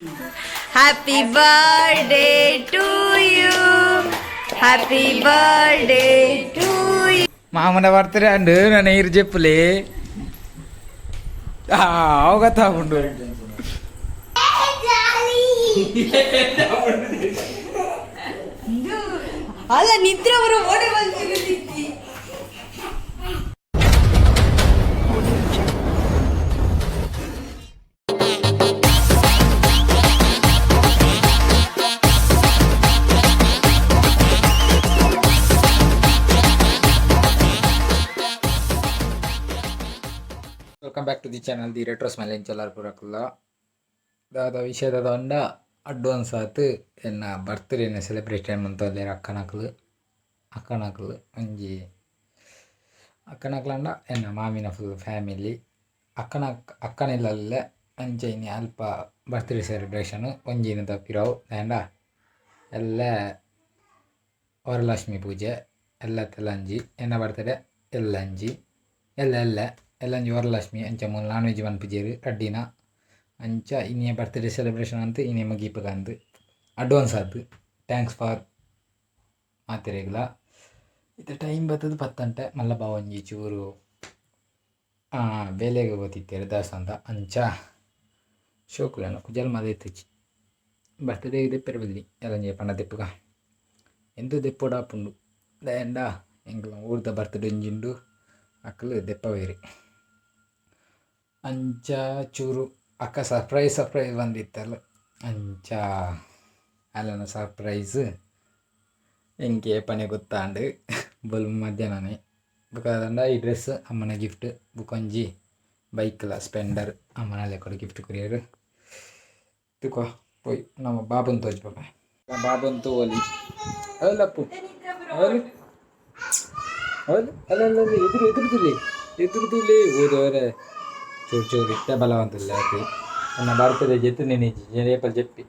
Happy birthday to you. Happy birthday to you. మామన birthday అండు నన్ను ఎయిర్ చెప్పులే అవగతా ఉండు ಅಲ್ಲ ನಿದ್ರೆ ಅವರು ಓಡಿ ಬಂದು welcome back to the channel the retro smile ಎಂಚಲಾರ್ ಪೂರಕಲ್ಲ ದಾದ ವಿಷಯದ ಅಂಡ ಅಡ್ವಾನ್ಸ್ ಆತು ಎನ್ನ ಬರ್ತ್ಡೇನ ಸೆಲೆಬ್ರೇಷನ್ ಮಂತೋದೇರ ಅಕ್ಕನಕಲು ಒಂಜಿ ಅಕ್ಕನಕಲಂಡ ಎನ್ನ ಮಾಮಿನ ಫುಲ್ ಫ್ಯಾಮಿಲಿ ಅಕ್ಕನಿಲ್ಲ ಅಂಚೈನಿ ಅಲ್ಪ ಬರ್ತ್ಡೇ ಸೆಲೆಬ್ರೇಷನ್ ಒಂಜಿನ ತಪ್ಪಿರೋವು ಆ್ಯಂಡ ಎಲ್ಲ ವರಲಕ್ಷ್ಮಿ ಪೂಜೆ ಎಲ್ಲ ತೆಲಂಜಿ ಎನ್ನ ಬರ್ತ್ಡೇ ಎಲ್ಲಂಜಿ ಎಲ್ಲಂಜಿ ವರಲಕ್ಷ್ಮಿ ಅಂಚ ಮೂಲ ನಾನ್ ವೆಜ್ ಮನ್ಪುಜೇರು ಅಡ್ಡಿನ ಅಂಚ ಇನ್ನೇ ಬರ್ತ್ಡೇ ಸೆಲೆಬ್ರೇಷನ್ ಅಂತ ಇನ್ನೇ ಮಗೀಪಗಂದು ಅಡ್ವಾನ್ಸ್ ಆಯ್ತು ಥ್ಯಾಂಕ್ಸ್ ಫಾರ್ ಮಾತಿರೆಗ್ಲ ಇದು ಟೈಮ್ ಬರ್ತದೆ 10 ಗಂಟೆ ಮಲ್ಲ ಬಾವಂಜಿ ಚೂರು ಬೇಲೆಗೆ ಓದಿತ್ತೇರು ದೇವಸ್ಥಾನದ ಅಂಚ ಶೋಕುಲೇನು ಕುಜಲ್ ಮದ ಎತ್ತಚ್ಚಿ ಬರ್ತ್ಡೇ ದೆಪ್ಪೆರಬಲ್ಲಿ ಎಲ್ಲಂಜಿ ಪಂಡ ದೆಪ್ಪುಗ ಎಂತು ದೆಪ್ಪೋಡಾಪುಂಡು ದಾಯಂಡ ಎಂಗ್ಲ ಊರ್ದ ಬರ್ತ್ಡೇ ಒಂಜಿಂಡು ಅಕ್ಕಲು ದೆಪ್ಪವೇರಿ ಅಂಚ ಚೂರು ಅಕ್ಕ ಸರ್ಪ್ರೈಸ್ ಬಂದಿತ್ತಲ್ಲ ಅಂಚ ಅಲ್ಲನ ಸರ್ಪ್ರೈಸ್ ಎಂಕೆ ಪನೆ ಗೊತ್ತಾಂಡು ಬಲು ಮಧ್ಯಾಹ್ನನೇ ಬುಕ್ಕಂಡ ಈ ಡ್ರೆಸ್ ಅಮ್ಮನ ಗಿಫ್ಟ್ ಬುಕ್ಕೊಂಜಿ ಬೈಕ್ಲ ಸ್ಪೆಂಡರ್ ಅಮ್ಮನಲ್ಲೇ ಕೊಡು ಗಿಫ್ಟ್ ಕೊರಿಯರು ತುಕೋ ಪೋಯ್ ನಮ್ಮ ಬಾಬನ್ ತೋಜ್ಪಾಪ ಬಾಬನ್ ತೋಲಿ ಅವಲಪ್ಪು ಅವಲು ಅವಲು ಅಲ್ಲ ಎದುರುದುಲಿ ಓದೋರೆ ಚೂರು ಇಟ್ಟ ಬಲವಂತಲ್ಲ ಅದು ನನ್ನ ಬರ್ತದೆ ಜೆತ್ತು ನೆನೆಜಿ ರೇಪಲ್ ಜೆಪ್ಪಿ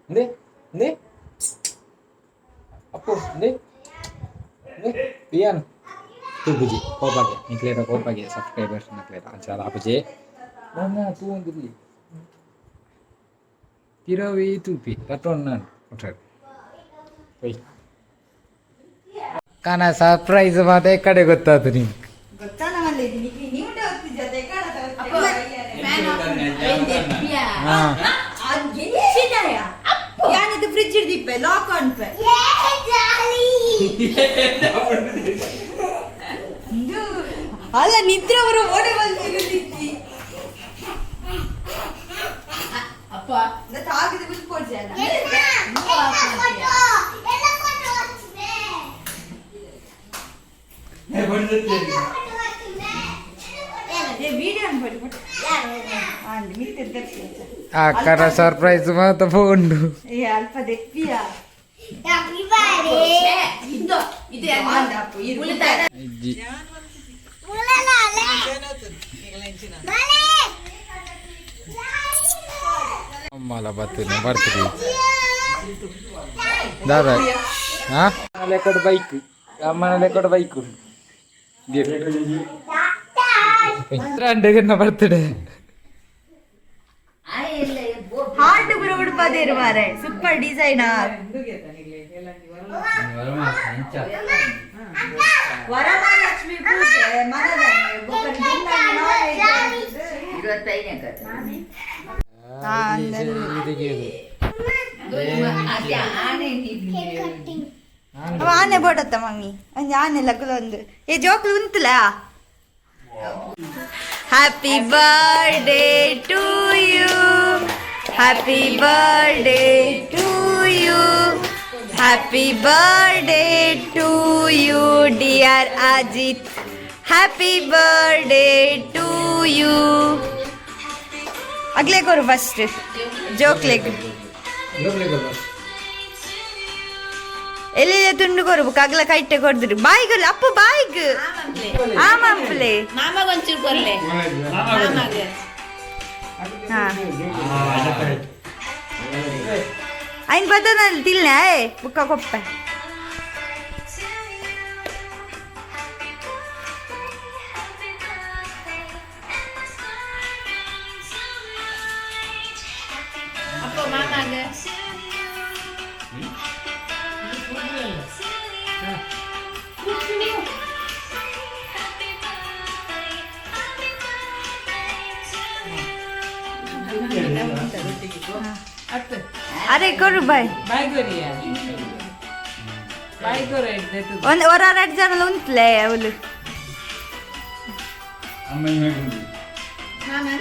ಇಂದೇ ಅಪ್ಪು ಇಂದೇ ಪಿಯಾನ್ ತೂಪುಜಿ ಕೋಪಾಗೆ ನಿಕ್ಲೇರ ಕೋಪಾಗೆ ಸಬ್ಸ್ಕ್ರೈಬರ್ಸ್ ನಕ್ಲೇರ ಅಂಚಾಲ ಅಪ್ಪುಜಿ ನನ್ನ ತೂ ಒಂದಿರಲಿ ತಿರವಿ ತೂಪಿ ಕಟ್ಟೋಣ ನಾನು ಕೊಟ್ಟಾರೆ ಒಯ್ ಕಾನ ಸರ್ಪ್ರೈಸ್ ಮಾತೆ ಕಡೆ ಗೊತ್ತಾಯ್ತು ನೀನು ಯಾನಿದು ಫ್ರಿಡ್ಜ್ ಹಿಡ್ದಿಪ್ಪೆ ಲಾಕ್ ಅನ್ಪೆ ಅಲ್ಲ ನಿದ್ರೆ ಅವರು ಓಡಿ ಬಂದಿರುತ್ತಿ ಅಪ್ಪ ಆಗಿದ ಬಿಟ್ಕೊಡ್ಸಿ ಅಲ್ಲ అక్కడ సర్ప్రైజ్ మాత్రం పోండు అల్ప దెప్పియా అమ్మాల బర్త్డే దాదా లెక్కడ బైక్ అమ్మ లెక్కడ బైక్ ನ ಬರ್ತಡೆ ಹಾರ್ಟ್ ಬರೋ ಉಡುಪದೇರು ಮಾರೆ ಸೂಪರ್ ಡಿಸೈನರ್ ವರಮಹಾಲಕ್ಷ್ಮಿ ಪೂಜೆ ಆನೆ ಬೋಡತ್ತ ಮಮ್ಮಿ ಅಂಜ ಆನೆ ಲಗ್ಲೊಂದು ಏ ಜೋಕ್ಲು ಉಂತಲ Happy birthday to you. Happy birthday to you. Happy birthday to you, dear Ajit. Happy birthday to you. अगले करो फर्स्ट जोक लेकर ಎಲ್ಲಿ ತುಂಡು ಕೊರು ಕಗ್ಲ ಕೈಟೆ ಕೊಡ್ದ್ರು ಬಾಯಿಗೆ ಅಪ್ಪ ಬಾಯಿಗೆ ಆಮಂಪ್ಲೆ ಮಾಮಗ ಒಂಚೂರು ಕೊರ್ಲೆ ಮಾಮಗ ಹಾ ಐನ್ ಬದನಲ್ಲಿ ತಿಲ್ನ ಬುಕ್ಕ ಕೊಪ್ಪೆ ಅಪ್ಪ ಮಾಮ अरे करू बाय ಒರಾರು ಜನ ಉಂಟ್ಲೆ ಅವಳು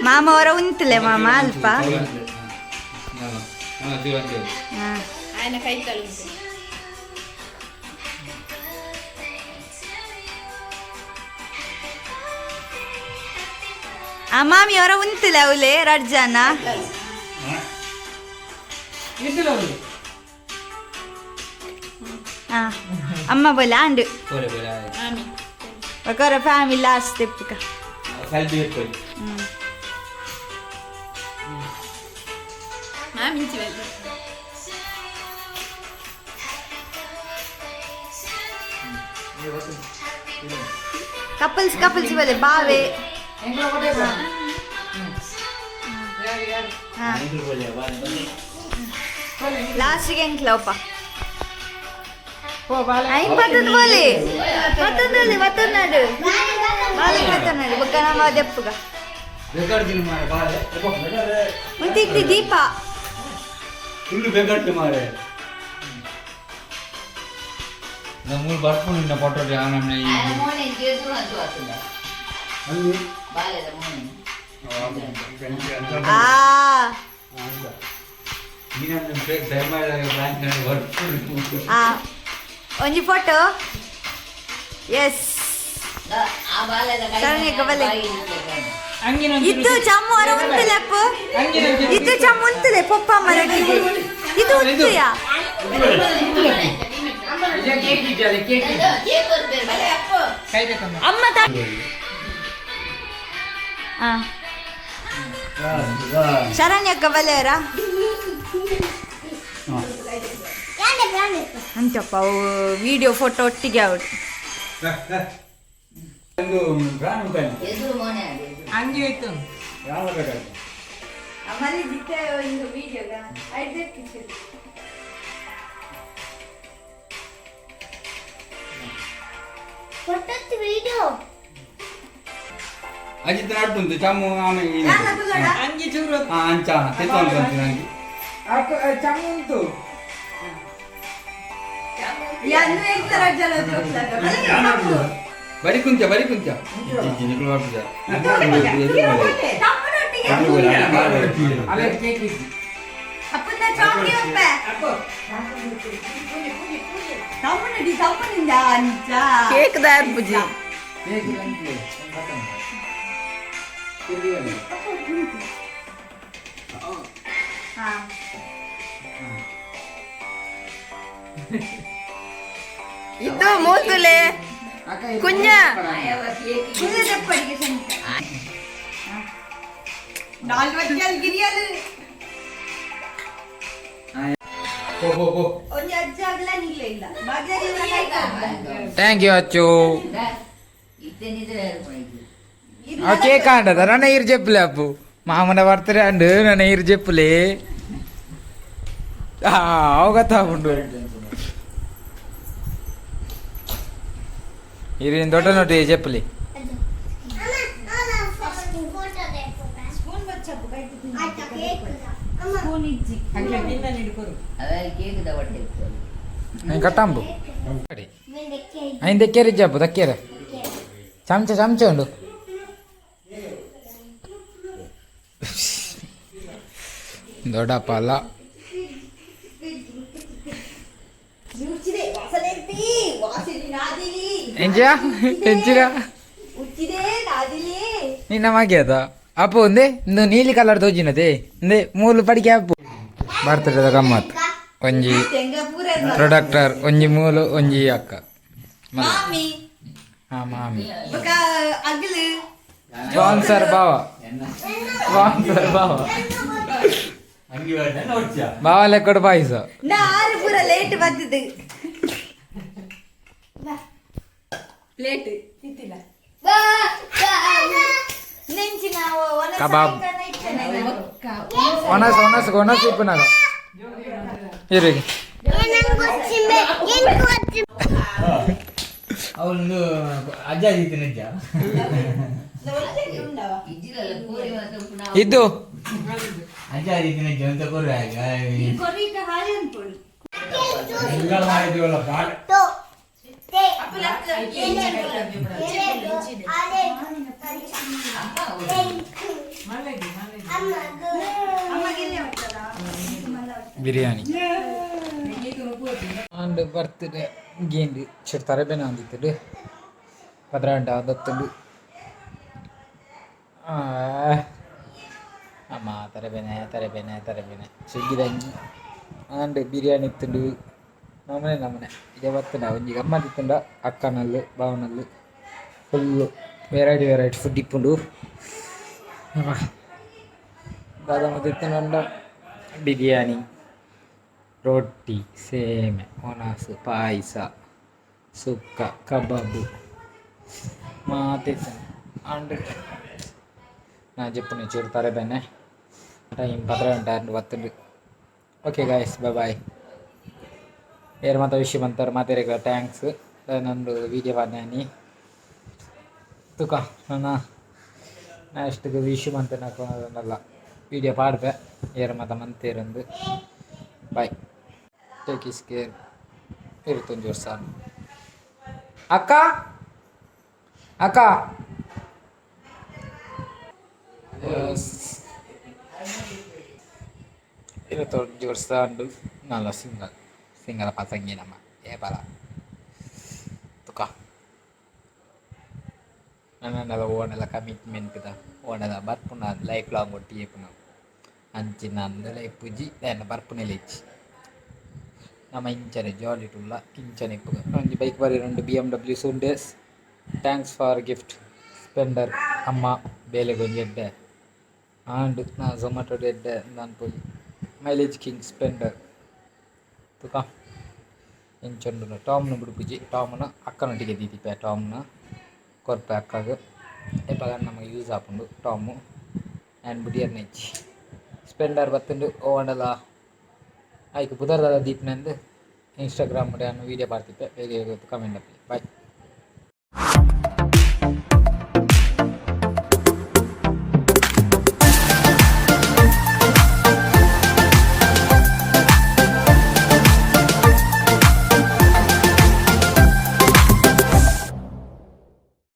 ಮಾಮ ಅವರ ಉಂಟ್ಲೆ ಮಾಮ ಅಲ್ಪ ಆ ಮಾಮಿ ಅವರ ಉಂಟ್ಲೆ ಅವಳೆ 2 ಜನ ಅಮ್ಮ ಬೋಲ ಅಂಡು ఒకర ఫ్యామిలీ లాస్ట్ స్టెప్ కా సెల్ఫీ పెట్టుకోండి మామించి వెళ్ళు కపుల్స్ వెళ్ళే బావే లాస్ట్ గంటలోప చెప్పుగా దీప ಮೂರು ಬರ್ಕೊಂಡು ಫೋಟೋ ಒಂಜಿ ಫೋಟೋ ಎಸ್ ಇದು ಚಮ್ಮು ಅರ ಉಂಟುಲೆಪ್ಪ ಇದು ಚಮ್ಮು ಉಂಟುಲೆ ಪಪ್ಪ ಮರಡಿ ಇದು ಉಂಟುಯಾ ಅಮ್ಮ ಶರಣ್ಯಕ್ಕ ಬಲೆಯರ ಅಂತಪ್ಪ ವಿಡಿಯೋ ಫೋಟೋ ಒಟ್ಟಿಗೆ ಅವರು ಅಜಿತ್ ನಾಡ್ತುಂಟು ಚಮ್ಮು ಆಮೇಲೆ ಅಂಚ ಚಮ್ಮು ಉಂಟು ಬರಿ ಕುಂಚ ಕೇಕ್ ದಾರ್ ಬುಜಿ ಇದು ಮೂತುಲೆ ಕುಂಜ ಥ್ಯಾಂಕ್ ಯು ಅಚ್ಚು కేక్ అంటదా నన్ను ఎయిర్ చెప్పులే అప్పు మామన బర్త్డే అండు నన్ను ఎయిర్ చెప్పులే అవగతా ఉండు ఇరు దొడ్డ నోటి చెప్పులే కట్టాంపు ఆయన దగ్గర చెప్పు దగ్గర చంచ ఉండు దొడ్డ పాల ఎంచిరా నిన్న మాకేదా ಅಪ್ಪು ಒಂದೇ ಇಂದು ನೀಲಿ ಕಲರ್ ತೋಜಿನದೆ ಇಂದೆ ಮೂಲು ಪಡಿಕೆ ಅಪ್ಪು ಬರ್ತದೆ ಗಮ್ಮತ್ ಒಂಜಿ ಪ್ರೊಡಕ್ಟರ್ ಒಂಜಿ ಮೂಲು ಒಂಜಿ ಅಕ್ಕ ಮಾಮಿ ಸ್ಪಾನ್ಸರ್ ಬಾವ ಬಾವ ಲೆಕ್ಕಡು ಪಾಯಸ ಲೇಟ್ ಬಂದಿದ್ದು ಪ್ಲೇಟ್ ಕಬಾಬ್ ಒನಸ್ ಇಪ್ಪು ನಾನು ಇರಿ ಅವನು ಅಜ್ಜ ಇದ್ದೀನಿ ಅಜ್ಜ ಇದು ಅಜ್ಜ ಇದ್ದೀನಿ ಅಜ್ಜ ಅಂತ ಕೊರ್ರಾಗ ಮಾಡಿದೀವಲ್ಲ ಬಾಳ ಬಿರಿಯಾನಿ ಅಂಡ್ ಬರ್ತಡೆ ಗೇಂದು ಚೆಟ್ಟು ತರಬೇನೆ ಅಂದಿತ್ತು ಪದ್ರಂಡ ಅದತ್ತಲು ಅಮ್ಮ ತರಬೇನೆ ಸುಗ್ಗಿದಂಜಿ ಅಂಡ್ ಬಿರಿಯಾನಿ ಇತ್ತುಂಡು ನಮ್ಮನೆ ಇದೇ ಬರ್ತದೆ ಒಂಜಿ ಗಮ್ಮತ್ ಇತ್ತುಂಡ ಅಕ್ಕನಲ್ಲು ಬಾವನಲ್ಲು ಫುಲ್ಲು ವೆರೈಟಿ ಫುಡ್ ಇಪ್ಪುಂಡು ದಾದ ಮತ್ತೆ ಇತ್ತುಂಡ ಬಿರಿಯಾನಿ ರೊಟ್ಟಿ ಸೇಮೆ ಒಣಸು ಪಾಯಸ ಸುಕ್ಕ ಕಬಾಬು ಮಾತಿತ್ತು ಅಂಡ್ ನಾ ಜಪ್ಪುನೆ ಚೂರು ತರಬೇನೆ ಟೈಮ್ 10 ಗಂಟೆ ಬತ್ತುಂಡು ಓಕೆ ಗಾಯ್ಸ್ ಬಾಯ್ ಏರು ಮಾತ ವಿಷಯ ಬಂತಾರೆ ಮಾತಾಡಿಕ ಥ್ಯಾಂಕ್ಸ್ ನಂದು ವೀಡಿಯೋ ಪಾಡ್ನಾನಿ ತುಕ ನನ್ನ ನೆಕ್ಸ್ಟ್ಗೆ ವಿಷಯ ಬಂತ ನಾಕಲ್ಲ ವೀಡಿಯೋ ಪಾಡ್ಪೆ ಏರು ಮಾತ ಮಂತೇರಂದು ಬಾಯ್ ಟೇಕ್ ಇಸ್ ಕೇರ್ ಇರುತ್ತೊಂದು ವರ್ಷ ಅಕ್ಕ ഇരുപത്തഞ്ച് വർഷമുണ്ട് നല്ല സിംഗല പസംഗിനമ്മ ഏപ്പല ತುಕ ನನ್ನೆಲ್ಲ ಓನೆಲ್ಲ ಕಮಿಟ್ಮೆಂಟ್ ಕಿದ ಓನೆಲ್ಲ ಬರ್ಪುನ ಲೈಫ್ ಲಾಂಗ್ ಒಟ್ಟಿಗೆ ಪುನ ಅಂಚಿ ನಂದು ಲೈಫ್ ಪುಜಿ ನನ್ನ ಬರ್ಪುನೆಲ್ಲ ಇಚ್ಚಿ ನಮ್ಮ ಇಂಚನೆ ಜಾಲಿ ಟುಲ್ಲ ಇಂಚನೆ ಇಪ್ಪು ಒಂಜಿ ಬೈಕ್ ಬರಿ 2 BMW ಸೂಂಡೇಸ್ ಥ್ಯಾಂಕ್ಸ್ ಫಾರ್ ಗಿಫ್ಟ್ ಸ್ಪೆಂಡರ್ ಅಮ್ಮ ಬೇಲೆಗೊಂಜಿ ಎಡ್ಡೆ ಆಂಡ್ ನಾ ಝೊಮ್ಯಾಟೊ ಎಡ್ಡೆ ನಾನು ಪೋಯಿ ಮೈಲೇಜ್ ಕಿಂಗ್ ಸ್ಪೆಂಡರ್ ತುಕ ಇಂಚೊಂಡು ಟಾಮ್ನ ಬಿಡುಪುಜಿ ಟಾಮ್ನ ಅಕ್ಕನೊಟ್ಟಿಗೆ ದೀದಿಪ್ಪೆ ಟಾಮ್ನ ಕೊರ್ಪೆ ಅಕ್ಕಗೆ ಇಪ್ಪಾಗ ನಮಗೆ ಯೂಸ್ ಆಪುಂಡು ಟಾಮು ಆ್ಯಂಡ್ ಬುಡಿಯರ್ನ ಇಚ್ಚಿ ಸ್ಪೆಂಡರ್ ಬತ್ತುಂಡು ಓಂಡಲ ಆಯ್ಕೆ ಬುಧವಾರದ ದೀಪ್ನಂದು ಇನ್ಸ್ಟಾಗ್ರಾಮ್ ನಾನು ವೀಡಿಯೋ ಪಾಡ್ತಿಪ್ಪೆ ಬೇಗ ಕಮೆಂಟ್ ಅಪ್ಪಿ ಬಾಯ್